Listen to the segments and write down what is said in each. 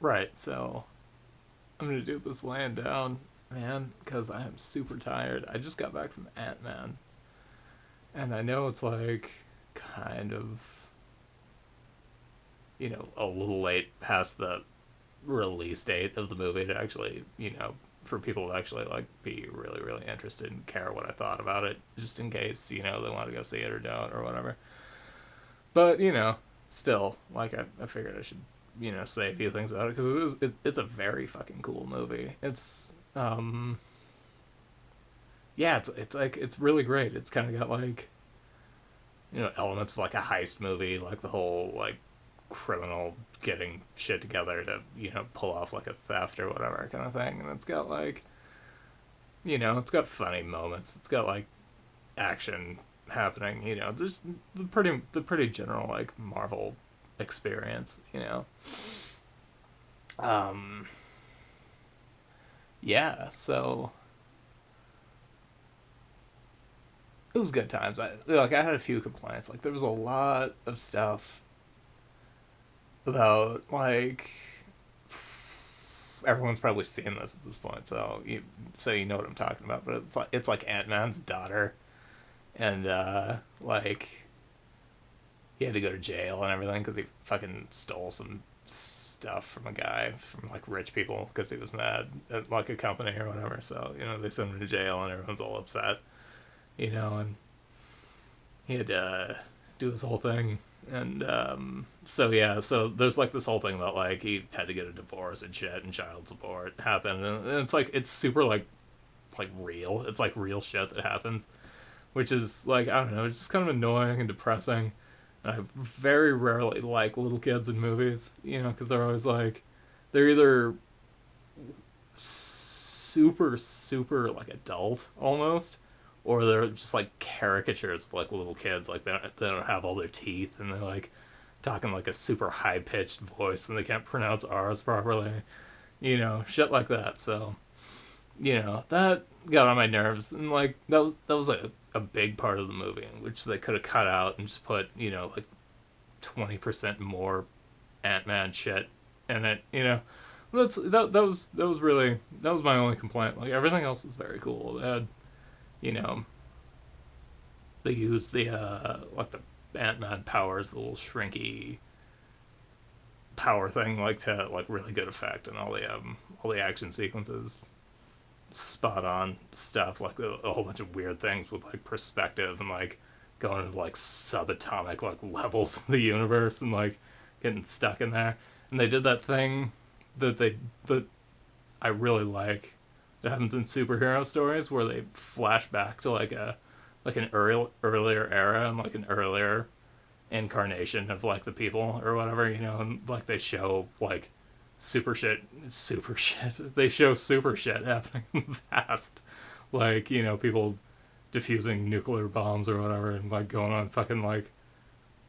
Right, so I'm gonna do this laying down, man, because I am super tired. I just got back from AntMan, and I know it's like kind of, a little late past the release date of the movie to actually, for people to actually like be really, really interested and care what I thought about it, just in case, they want to go see it or don't or whatever. But, still, like, I figured I should, say a few things about it because it's a very fucking cool movie. Yeah, it's like, it's really great. It's kind of got like, elements of like a heist movie, like the whole, like, criminal getting shit together to, pull off like a theft or whatever kind of thing. And it's got like, it's got funny moments. It's got like action happening. There's the pretty general like Marvel experience. Um, yeah, so it was good times. I had a few complaints. Like there was a lot of stuff about like everyone's probably seen this at this point, so you know what I'm talking about. But it's like Ant-Man's daughter, and like he had to go to jail and everything because he fucking stole some stuff from a guy from like rich people because he was mad at like a company or whatever. So they send him to jail and everyone's all upset, and he had to do his whole thing. And so yeah, so there's like this whole thing about like he had to get a divorce and shit and child support happened, and it's like it's super like real. It's like real shit that happens, which is like I don't know, it's just kind of annoying and depressing. And I very rarely like little kids in movies, because they're always like they're either super super like adult almost, or they're just like caricatures of like little kids. Like they don't have all their teeth, and they're like talking like a super high pitched voice, and they can't pronounce R's properly. Shit like that. So that got on my nerves, and like that was like a big part of the movie, which they could have cut out and just put like 20% more Ant-Man shit in it. That was my only complaint. Like everything else was very cool. You know they used the like the Ant-Man powers, the little shrinky power thing, like to like really good effect, and all the action sequences spot on stuff, like a whole bunch of weird things with like perspective and like going to like subatomic like levels of the universe and like getting stuck in there. And they did that thing that I really like that happens in superhero stories where they flash back to like an earlier era and like an earlier incarnation of like the people or whatever, and like they show like super shit. They show super shit happening in the past, like people diffusing nuclear bombs or whatever, and like going on fucking like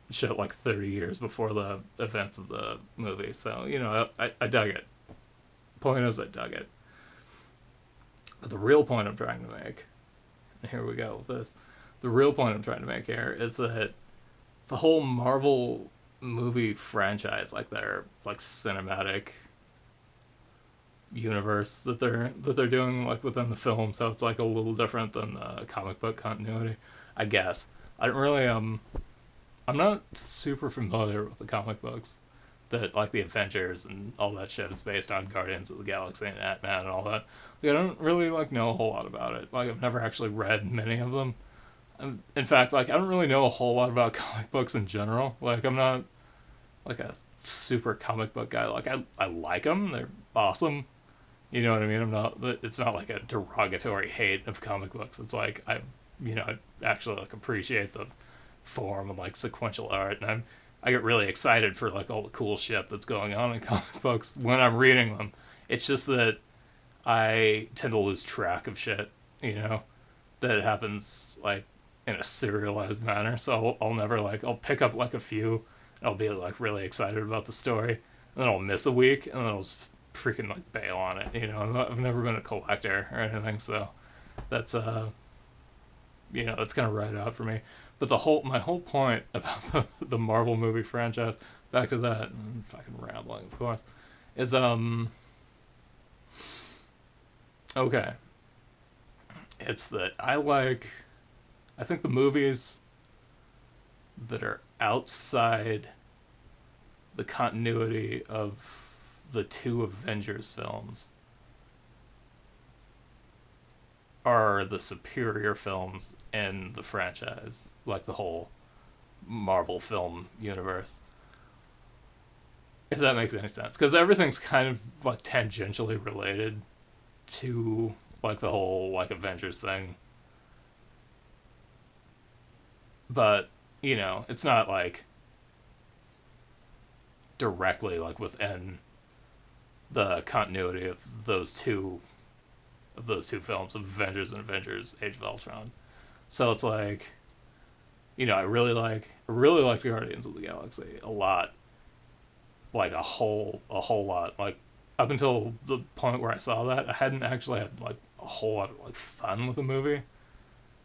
shit like 30 years before the events of the movie. So I dug it. Point is, I dug it. But the real point I'm trying to make, and here we go with this. The real point I'm trying to make here is that the whole Marvel movie franchise, like their like cinematic universe that they're doing like within the film, so it's like a little different than the comic book continuity, I guess. I don't really I'm not super familiar with the comic books that like the Avengers and all that shit is based on, Guardians of the Galaxy and Ant-Man and all that. Like, I don't really like know a whole lot about it. Like I've never actually read many of them. In fact, like I don't really know a whole lot about comic books in general. Like I'm not like a super comic book guy. Like I like them. They're awesome. You know what I mean? I'm not. It's not like a derogatory hate of comic books. It's like I actually like appreciate the form and like sequential art, and I get really excited for like all the cool shit that's going on in comic books when I'm reading them. It's just that I tend to lose track of shit. That happens like in a serialized manner. So I'll never like I'll pick up like a few. I'll be like really excited about the story, and then I'll miss a week, and then I'll just freaking like bail on it. I've never been a collector or anything, so that's that's kind of right out for me. But my whole point about the Marvel movie franchise, back to that, and fucking rambling, of course, is okay. It's that I think the movies that are outside the continuity of the two Avengers films are the superior films in the franchise, like the whole Marvel film universe. If that makes any sense, because everything's kind of like tangentially related to like the whole like Avengers thing, but it's not like directly like within the continuity of those two films, Avengers and Avengers Age of Ultron. So it's like, I really like Guardians of the Galaxy a lot. Like a whole lot. Like up until the point where I saw that, I hadn't actually had like a whole lot of like fun with the movie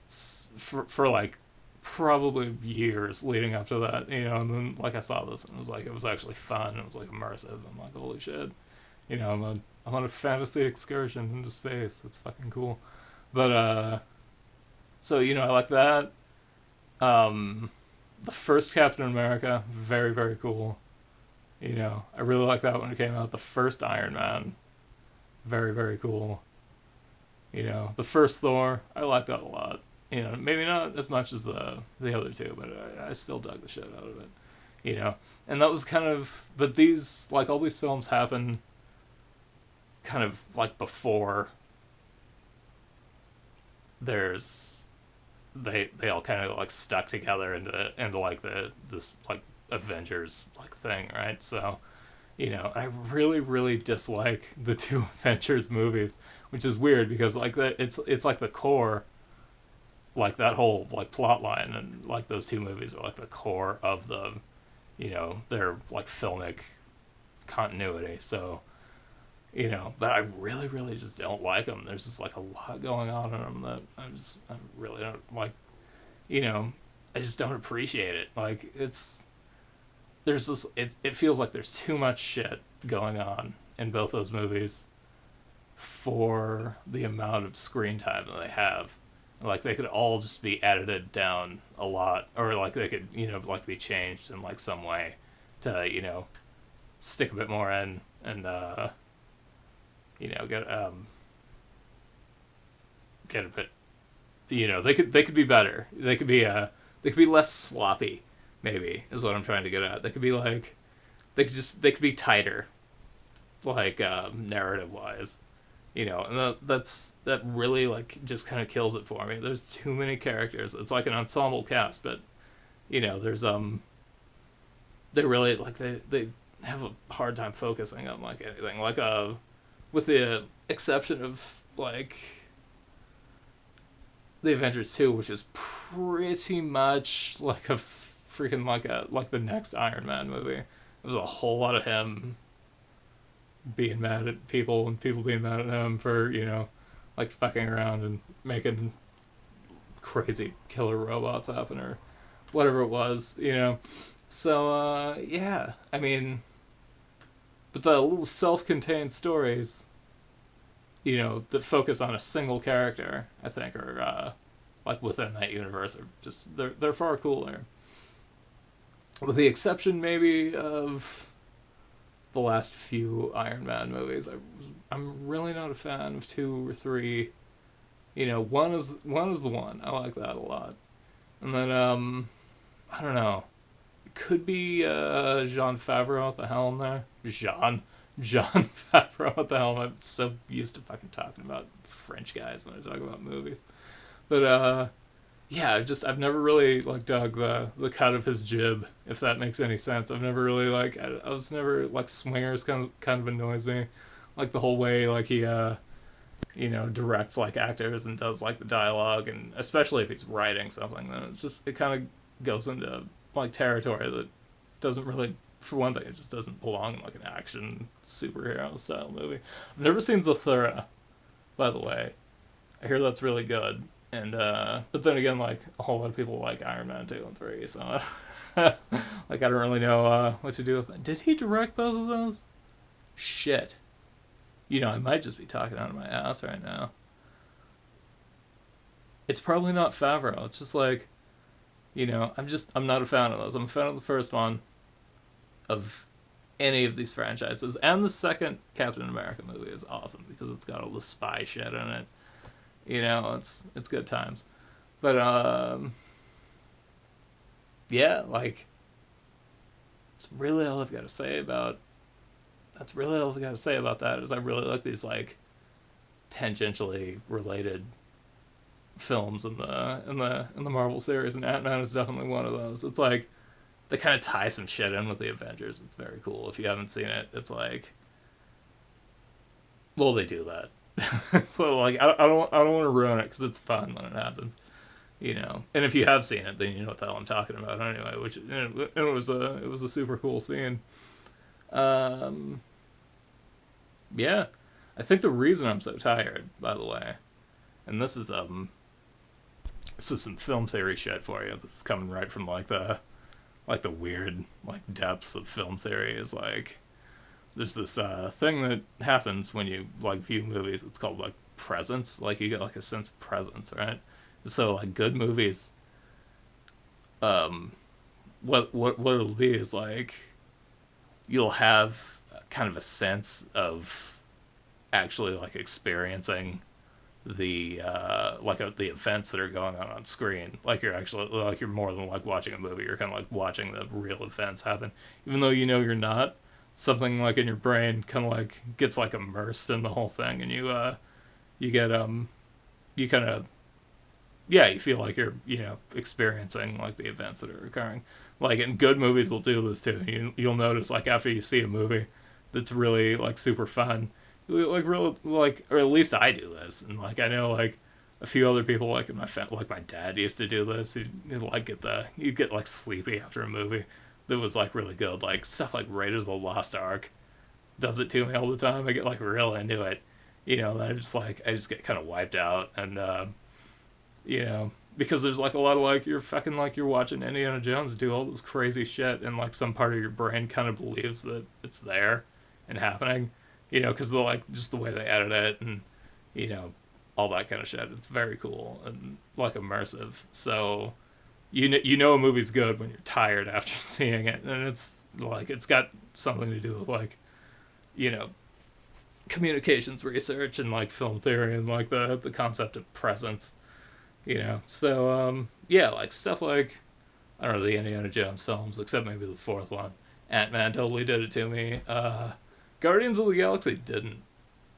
for like probably years leading up to that, and then like I saw this and it was actually fun. It was like immersive. I'm like, holy shit, I'm on a fantasy excursion into space. It's fucking cool. But so I like that. The first Captain America, very very cool. I really liked that when it came out. The first Iron Man, very very cool. The first Thor, I like that a lot. Maybe not as much as the other two, but I still dug the shit out of it. And that was kind of, but these like all these films happen kind of like before there's they all kind of like stuck together into like this like Avengers like thing, right? So I really really dislike the two Avengers movies, which is weird because like that it's like the core, like that whole like plot line, and like those two movies are like the core of the their like filmic continuity. So but I really really just don't like them. There's just like a lot going on in them that I really don't like. I just don't appreciate it. Like there's this it feels like there's too much shit going on in both those movies for the amount of screen time that they have. Like they could all just be edited down a lot, or like they could like be changed in like some way to stick a bit more in, and get a bit, they could be better. They could be less sloppy, maybe, is what I'm trying to get at. They could be like, they could be tighter, like narrative wise, and that really like just kind of kills it for me. There's too many characters. It's like an ensemble cast, but there's they really like they have a hard time focusing on like anything, like with the exception of like the Avengers 2, which is pretty much like a freaking like the next Iron Man movie. It was a whole lot of him being mad at people and people being mad at him for like fucking around and making crazy killer robots happen or whatever it was. So yeah, I mean, but the little self-contained stories that focus on a single character, I think, are like within that universe, are just they're far cooler. With the exception maybe of the last few Iron Man movies, I'm really not a fan of 2 or 3. One is the one. I like that a lot. And then I don't know. It could be Jean Favreau at the helm there. John Favreau at the helm. I'm so used to fucking talking about French guys when I talk about movies. But yeah, I've never really like dug the cut of his jib, if that makes any sense. I've never really like I was never like Swingers kind of annoys me, like the whole way like he directs like actors and does like the dialogue, and especially if he's writing something, then it kind of goes into like territory that doesn't really, for one thing, it just doesn't belong in like an action superhero style movie. I've never seen Zathura, by the way. I hear that's really good. And but then again, like a whole lot of people like Iron Man 2 and 3, so like I don't really know what to do with that. Did he direct both of those? Shit. I might just be talking out of my ass right now. It's probably not Favreau. It's just like, I'm not a fan of those. I'm a fan of the first one of any of these franchises, and the second Captain America movie is awesome because it's got all the spy shit in it. It's good times. But yeah, like that's really all I've got to say about. That's really all I've got to say about that. Is I really like these like tangentially related films in the Marvel series, and Ant-Man is definitely one of those. It's like they kind of tie some shit in with the Avengers. It's very cool. If you haven't seen it, it's like, well, they do that. So like, I don't want to ruin it because it's fun when it happens. And if you have seen it, then you know what the hell I'm talking about anyway. Which it was a super cool scene. Yeah, I think the reason I'm so tired, by the way, and this is some film theory shit for you. This is coming right from like the weird like depths of film theory. Is like there's this thing that happens when you like view movies. It's called like presence. Like you get like a sense of presence, right? So like good movies, what it'll be is like you'll have kind of a sense of actually like experiencing the the events that are going on screen. Like you're more than like watching a movie. You're kind of like watching the real events happen, even though you're not. Something like in your brain kind of like gets like immersed in the whole thing, and you get you kind of you feel like you're experiencing like the events that are occurring. Like, and good movies will do this too. You'll notice like after you see a movie that's really like super fun, like real like, or at least I do this, and like I know like a few other people like in my like my dad used to do this. He'd like you'd get like sleepy after a movie that was like really good, like stuff like Raiders of the Lost Ark does it to me all the time. I get like real into it, and I just get kind of wiped out, and because there's like a lot of like you're watching Indiana Jones do all this crazy shit, and like some part of your brain kind of believes that it's there and happening, because the like just the way they edit it, and all that kind of shit. It's very cool and like immersive. So a movie's good when you're tired after seeing it, and it's like it's got something to do with like communications research and like film theory and like the concept of presence. So like stuff like I don't know the Indiana Jones films, except maybe the fourth one. Ant-Man totally did it to me. Guardians of the Galaxy didn't,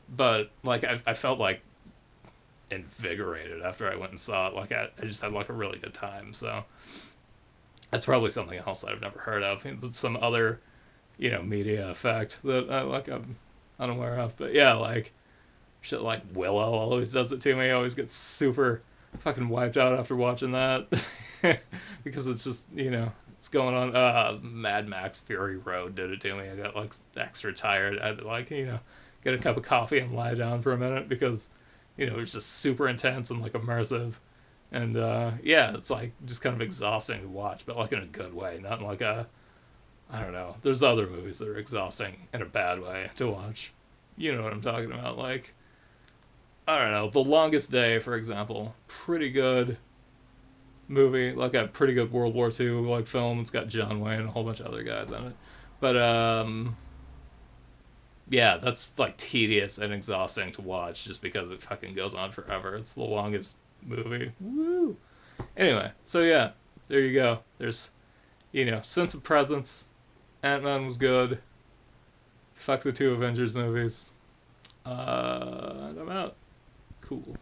but like I felt like invigorated after I went and saw it. Like I just had like a really good time. So that's probably something else that I've never heard of. Some other media effect that I'm unaware of. But yeah, like shit like Willow always does it to me. I always get super fucking wiped out after watching that because it's just it's going on. Mad Max Fury Road did it to me. I got like extra tired. I had to like get a cup of coffee and lie down for a minute because it was just super intense and like immersive, and it's like just kind of exhausting to watch, but like in a good way, not in like a I don't know. There's other movies that are exhausting in a bad way to watch. You know what I'm talking about, like I don't know, The Longest Day, for example. Pretty good movie. Like a pretty good World War II like film. It's got John Wayne and a whole bunch of other guys in it. But that's like tedious and exhausting to watch just because it fucking goes on forever. It's the longest movie. Woo! Anyway, so yeah, there you go. There's sense of presence. Ant-Man was good. Fuck the two Avengers movies. And I'm out. Cool.